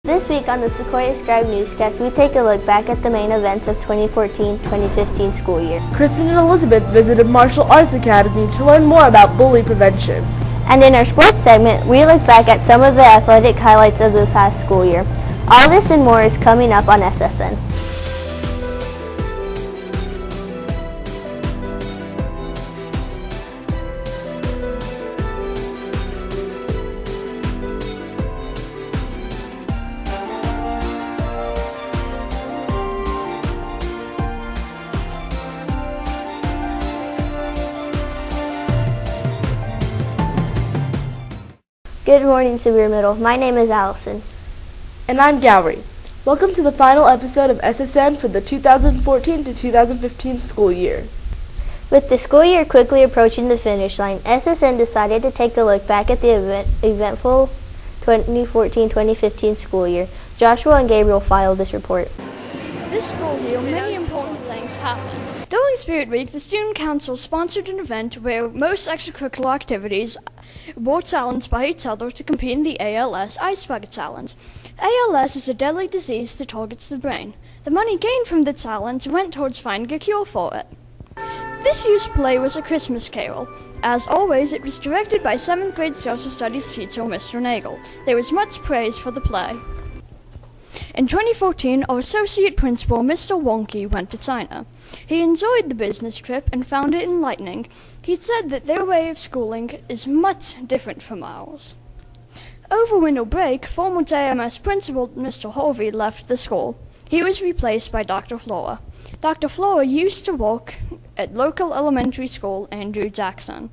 This week on the Sequoyah Scribe Newscast, we take a look back at the main events of 2014-2015 school year. Kristen and Elizabeth visited Martial Arts Academy to learn more about bully prevention. And in our sports segment, we look back at some of the athletic highlights of the past school year. All this and more is coming up on SSN. Good morning, Sevier Middle. My name is Alison. And I'm Gowri. Welcome to the final episode of SSN for the 2014 to 2015 school year. With the school year quickly approaching the finish line, SSN decided to take a look back at the eventful 2014-2015 school year. Joshua and Gabriel filed this report. This school year, many important things happened. During Spirit Week, the Student Council sponsored an event where most extracurricular activities brought talents by each other to compete in the ALS Ice Bucket Challenge. ALS is a deadly disease that targets the brain. The money gained from the challenge went towards finding a cure for it. This year's play was A Christmas Carol. As always, it was directed by 7th grade social studies teacher Mr. Nagel. There was much praise for the play. In 2014, our associate principal, Mr. Wonky, went to China. He enjoyed the business trip and found it enlightening. He said that their way of schooling is much different from ours. Over winter break, former JMS principal Mr. Harvey left the school. He was replaced by Dr. Flora. Dr. Flora used to work at local elementary school Andrew Jackson.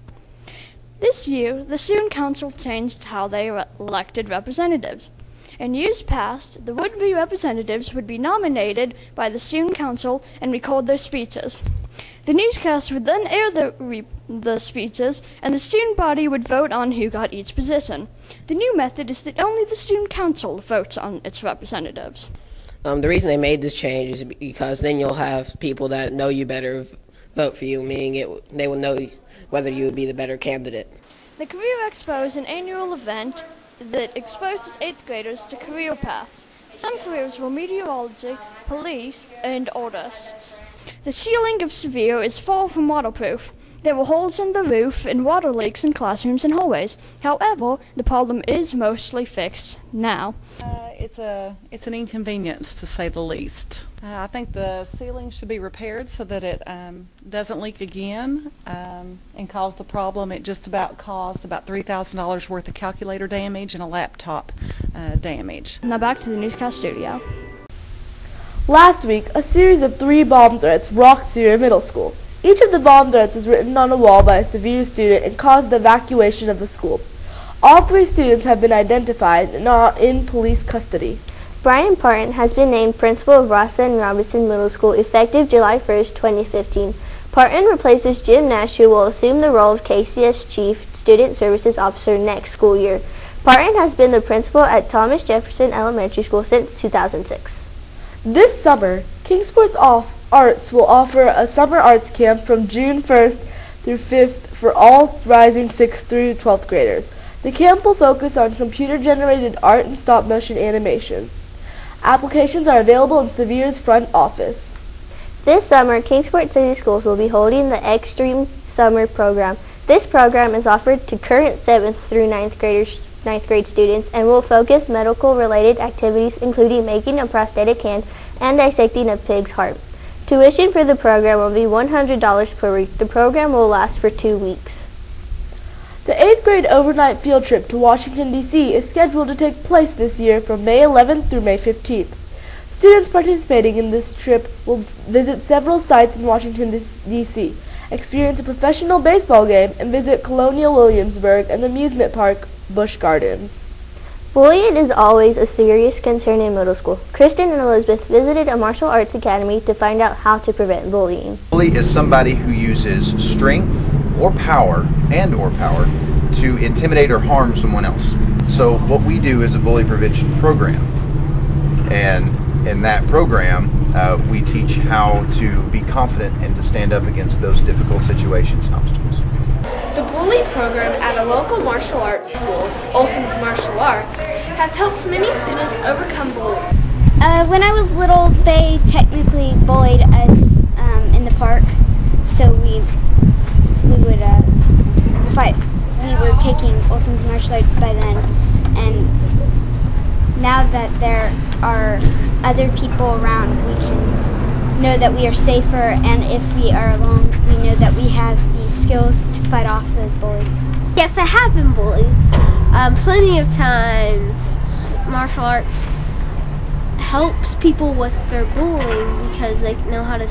This year, the Student Council changed how they elected representatives. In years past, the would-be representatives would be nominated by the Student Council and record their speeches. The newscast would then air the speeches, and the student body would vote on who got each position. The new method is that only the Student Council votes on its representatives. The reason they made this change is because then you'll have people that know you better vote for you, meaning they will know whether you would be the better candidate. The Career Expo is an annual event that exposes 8th graders to career paths. Some careers were meteorology, police, and artists. The ceiling of Sevier is far from waterproof. There were holes in the roof and water leaks in classrooms and hallways. However, the problem is mostly fixed now. It's an inconvenience, to say the least. I think the ceiling should be repaired so that it doesn't leak again and cause the problem. It just about caused about $3,000 worth of calculator damage and a laptop damage. Now back to the newscast studio. Last week, a series of 3 bomb threats rocked Sevier Middle School. Each of the bomb threats was written on a wall by a Sevier student and caused the evacuation of the school. All 3 students have been identified and are in police custody. Brian Parton has been named principal of Rossa and Robinson Middle School effective July 1st, 2015. Parton replaces Jim Nash, who will assume the role of KCS Chief Student Services Officer next school year. Parton has been the principal at Thomas Jefferson Elementary School since 2006. This summer, Kingsport's Arts will offer a summer arts camp from June 1st through 5th for all rising 6th through 12th graders. The camp will focus on computer-generated art and stop-motion animations. Applications are available in Sevier's front office. This summer, Kingsport City Schools will be holding the Extreme Summer Program. This program is offered to current 7th through 9th grade students and will focus medical-related activities including making a prosthetic hand and dissecting a pig's heart. Tuition for the program will be $100 per week. The program will last for 2 weeks. The 8th grade overnight field trip to Washington, D.C. is scheduled to take place this year from May 11th through May 15th. Students participating in this trip will visit several sites in Washington, D.C., experience a professional baseball game, and visit Colonial Williamsburg and the amusement park, Busch Gardens. Bullying is always a serious concern in middle school. Kristen and Elizabeth visited a martial arts academy to find out how to prevent bullying. Bully is somebody who uses strength or power to intimidate or harm someone else. So what we do is a bully prevention program, and in that program we teach how to be confident and to stand up against those difficult situations and obstacles. The bully program at a local martial arts school, Olson's Martial Arts, has helped many students overcome When I was little, they technically bullied us in the park, so we would fight. We were taking Olson's martial arts by then, and now that there are other people around, we can know that we are safer, and if we are alone, we know that we have the skills to fight off those bullies. Yes, I have been bullied plenty of times. Martial arts helps people with their bullying because they know how to,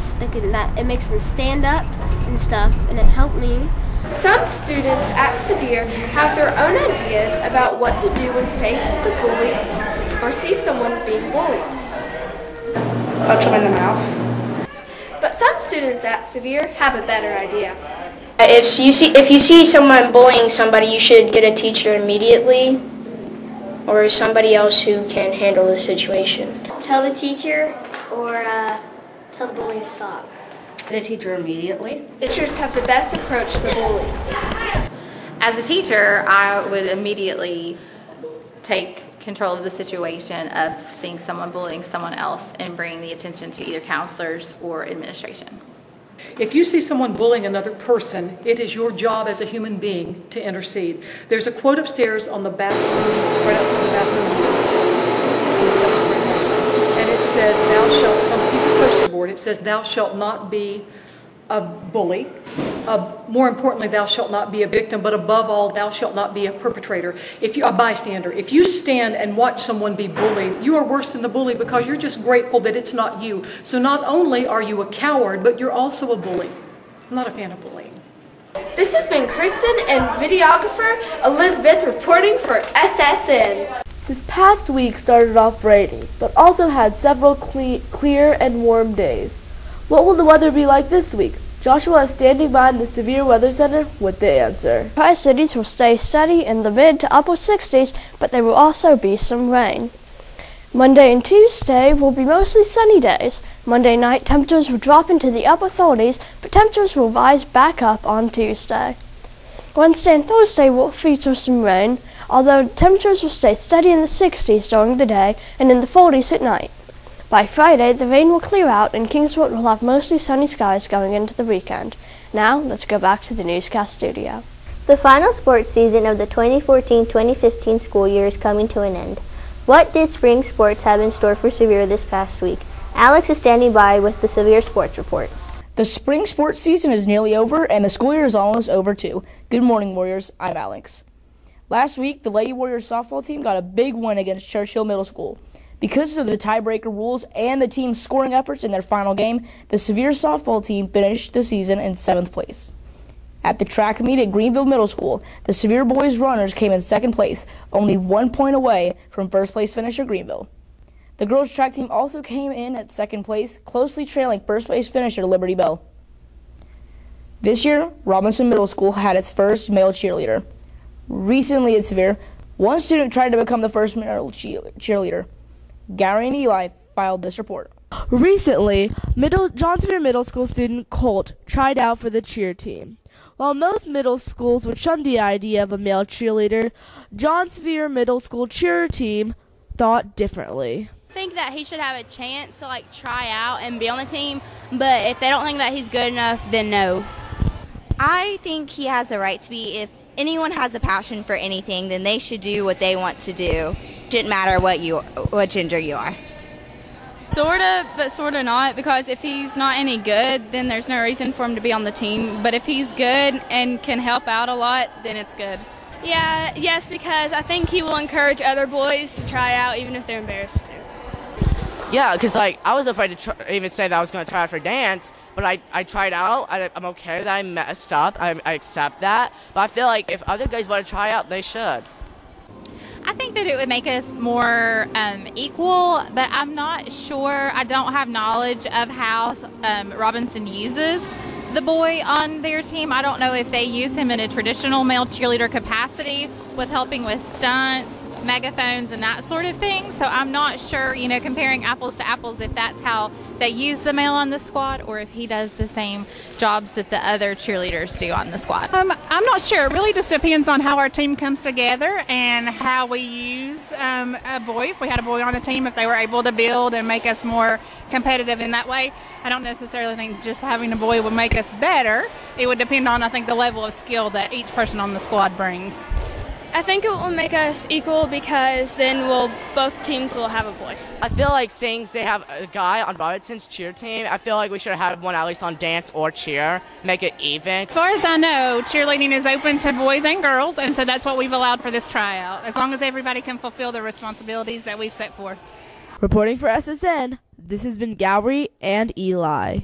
it makes them stand up and stuff, and it helped me. Some students at Sevier have their own ideas about what to do when faced with a bully or see someone being bullied. Punch them in the mouth. But some students at Sevier have a better idea. If you see someone bullying somebody, you should get a teacher immediately, or somebody else who can handle the situation. Tell the teacher or tell the bully to stop. The teacher immediately. Teachers have the best approach to bullies. As a teacher, I would immediately take control of the situation of seeing someone bullying someone else and bring the attention to either counselors or administration. If you see someone bullying another person, it is your job as a human being to intercede. There's a quote upstairs on the bathroom, right outside the bathroom, and it says, "Thou shalt," it's on a piece of poster board, it says, "Thou shalt not be a bully. More importantly, thou shalt not be a victim, but above all, thou shalt not be a perpetrator." If you're a bystander, if you stand and watch someone be bullied, you are worse than the bully because you're just grateful that it's not you. So not only are you a coward, but you're also a bully. I'm not a fan of bullying. This has been Kristen and videographer Elizabeth reporting for SSN. This past week started off rainy, but also had several clear and warm days. What will the weather be like this week? Joshua is standing by in the Severe Weather Center with the answer. Tri-Cities will stay steady in the mid to upper 60s, but there will also be some rain. Monday and Tuesday will be mostly sunny days. Monday night temperatures will drop into the upper 30s, but temperatures will rise back up on Tuesday. Wednesday and Thursday will feature some rain, although temperatures will stay steady in the 60s during the day and in the 40s at night. By Friday, the rain will clear out and Kingsport will have mostly sunny skies going into the weekend. Now, let's go back to the newscast studio. The final sports season of the 2014-2015 school year is coming to an end. What did spring sports have in store for Sevier this past week? Alex is standing by with the Sevier Sports Report. The spring sports season is nearly over and the school year is almost over too. Good morning, Warriors. I'm Alex. Last week, the Lady Warriors softball team got a big win against Churchill Middle School. Because of the tiebreaker rules and the team's scoring efforts in their final game, the Sevier softball team finished the season in 7th place. At the track meet at Greenville Middle School, the Sevier boys runners came in 2nd place, only 1 point away from 1st place finisher Greenville. The girls track team also came in at 2nd place, closely trailing 1st place finisher Liberty Bell. This year, Robinson Middle School had its first male cheerleader. Recently at Sevier, one student tried to become the first male cheerleader. Gowri and Eli filed this report. Recently, John Sevier Middle School student Colt tried out for the cheer team. While most middle schools would shun the idea of a male cheerleader, John Sevier Middle School cheer team thought differently. I think that he should have a chance to try out and be on the team, but if they don't think that he's good enough, then no. I think he has a right to be. If anyone has a passion for anything, then they should do what they want to do. Shouldn't matter what gender you are. Sorta, but sorta not, because if he's not any good, then there's no reason for him to be on the team. But if he's good and can help out a lot, then it's good. Yes, because I think he will encourage other boys to try out even if they're embarrassed to. Yeah, because I was afraid to even say that I was going to try out for dance, but I tried out. I'm okay that I messed up. I accept that. But I feel like if other guys want to try out, they should. I think that it would make us more equal, but I'm not sure. I don't have knowledge of how Robinson uses the boy on their team. I don't know if they use him in a traditional male cheerleader capacity with helping with stunts, megaphones, and that sort of thing. So I'm not sure, comparing apples to apples, if that's how they use the male on the squad or if he does the same jobs that the other cheerleaders do on the squad. I'm not sure. It really just depends on how our team comes together and how we use a boy, if we had a boy on the team, if they were able to build and make us more competitive in that way. I don't necessarily think just having a boy would make us better. It would depend on, I think, the level of skill that each person on the squad brings. I think it will make us equal because then both teams will have a boy. I feel like since they have a guy on Robinson's cheer team, I feel like we should have one at least on dance or cheer, make it even. As far as I know, cheerleading is open to boys and girls, and so that's what we've allowed for this tryout, as long as everybody can fulfill the responsibilities that we've set forth. Reporting for SSN, this has been Gowri and Eli.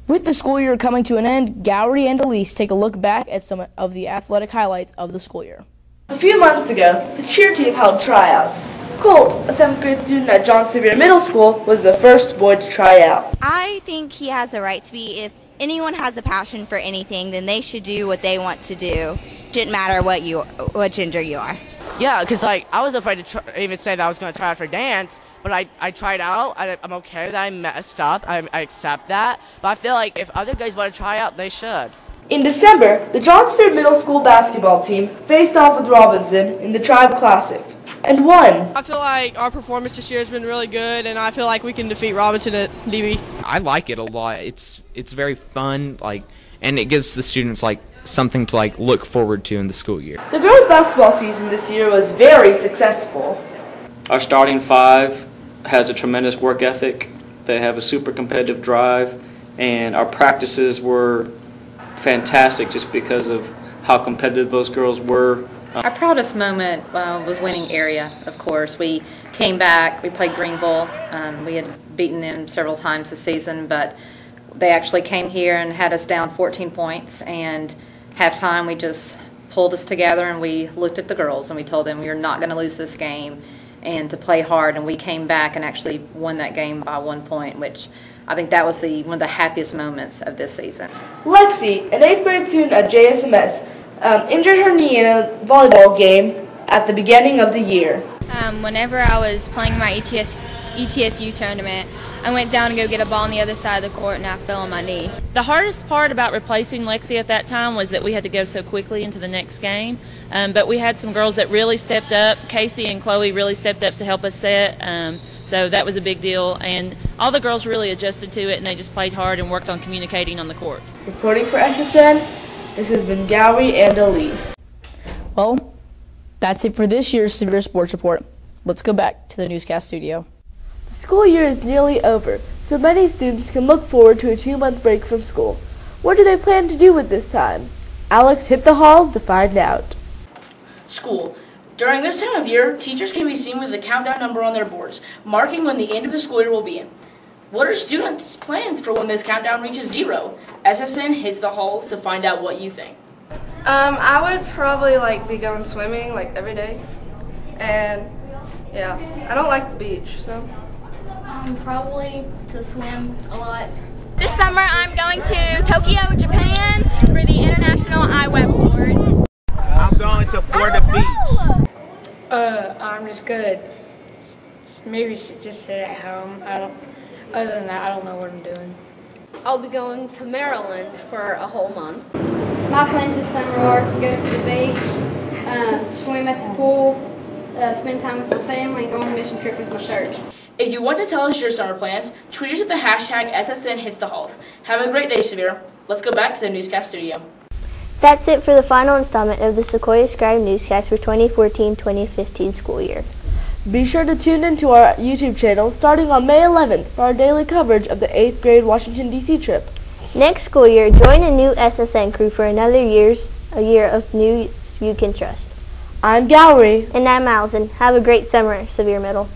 With the school year coming to an end, Gowri and Elise take a look back at some of the athletic highlights of the school year. A few months ago, the cheer team held tryouts. Colt, a 7th grade student at John Sevier Middle School, was the first boy to try out. I think he has a right to be. If anyone has a passion for anything, then they should do what they want to do. It shouldn't matter what gender you are. Yeah, because like I was afraid to even say that I was going to try out for dance, but I tried out. I'm okay that I messed up. I accept that. But I feel like if other guys want to try out, they should. In December, the John Sevier Middle School basketball team faced off with Robinson in the Tribe Classic and won. I feel like our performance this year has been really good, and I feel like we can defeat Robinson at DB. I like it a lot. It's very fun, and it gives the students something to look forward to in the school year. The girls' basketball season this year was very successful. Our starting five has a tremendous work ethic. They have a super competitive drive, and our practices were fantastic just because of how competitive those girls were. Our proudest moment was winning area, of course. We came back, we played Greenville. We had beaten them several times this season, but they actually came here and had us down 14 points, and halftime we just pulled us together and we looked at the girls and we told them we were not going to lose this game and to play hard, and we came back and actually won that game by 1 point, which I think that was one of the happiest moments of this season. Lexi, an 8th grade student at JSMS, injured her knee in a volleyball game at the beginning of the year. Whenever I was playing my ETSU tournament, I went down to go get a ball on the other side of the court and I fell on my knee. The hardest part about replacing Lexi at that time was that we had to go so quickly into the next game. But we had some girls that really stepped up. Casey and Chloe really stepped up to help us set. So that was a big deal. And all the girls really adjusted to it and they just played hard and worked on communicating on the court. Reporting for SSN, this has been Gowri and Elise. Well, that's it for this year's Severe Sports Report. Let's go back to the newscast studio. The school year is nearly over, so many students can look forward to a 2-month break from school. What do they plan to do with this time? Alex hit the halls to find out. School. During this time of year, teachers can be seen with a countdown number on their boards, marking when the end of the school year will be. What are students' plans for when this countdown reaches 0? SSN hits the halls to find out what you think. I would probably be going swimming every day, and yeah, I don't like the beach, so. Probably to swim a lot. This summer I'm going to Tokyo, Japan for the International iWeb Awards. I'm going to Florida Beach. I'm just gonna maybe just sit at home. Other than that, I don't know what I'm doing. I'll be going to Maryland for a whole month. My plans this summer are to go to the beach, swim at the pool, spend time with my family, and go on a mission trip with my church. If you want to tell us your summer plans, tweet us at the hashtag SSN hits the halls. Have a great day, Severe. Let's go back to the newscast studio. That's it for the final installment of the Sequoyah Scribe Newscast for 2014-2015 school year. Be sure to tune in to our YouTube channel starting on May 11th for our daily coverage of the 8th grade Washington, D.C. trip. Next school year, join a new SSN crew for another year of news you can trust. I'm Gowri. And I'm Alison. Have a great summer, Severe Middle.